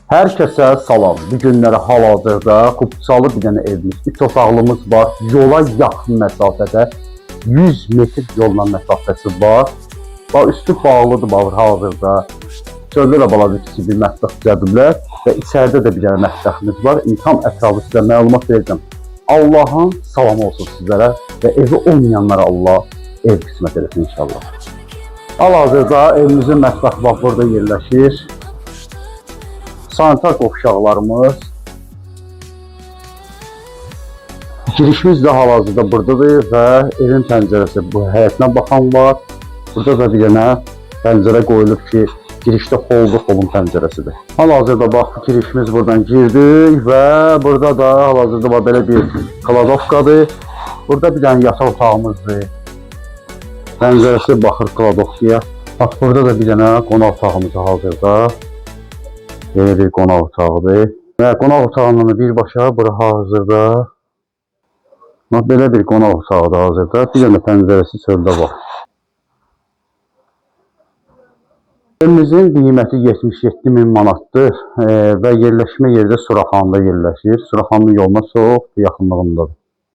Hər kəsə salam. Bu günləri hal-hazırda Qubçalı bir dənə evimiz, 3 otaqlımız var. Yola yaxın məsafədə 100 metr yolla məsafəsi var. Bax üstü bağlıdır bax hazırda. Çöldə də balaca kiçik bir mətbəx düzəltiblər və içəridə də bir dənə mətbəximiz var. Tam ətraflı sizə məlumat verəcəm. Allahın salamı olsun sizlərə və evi olmayanlara Allah ev qismət eləsin inşallah. Hal-hazırda evimizin mətbəxi bax burada yerləşir. Sanitar qovşaqlarımız. Girişimiz də hal-hazırda buradadır və evin pəncərəsi bu həyətinə baxan var. Burada da bir dənə pəncərə qoyulub ki, girişdə holun pəncərəsidir. Hal-hazırda bax girişimiz buradan girdik və burada da hal-hazırda belə bir kladovkadır. Burada bir dənə yataq otağımızdır. Pəncərəsi baxır kladovkaya. Bax burada da bir dənə qonaq otağımız hazırda. Belə bir qonaq otağıdır. Və qonaq otağının birbaşa bura hazırda. Belə bir qonaq otağıdır hazırda. Bir dənə pəncərəsi çöldə var. Evimizin qiyməti 77.000 manatdır və yerləşmə yeri də Suraxanında yerləşir. Suraxanlı yoluna çox yaxınlığındadır.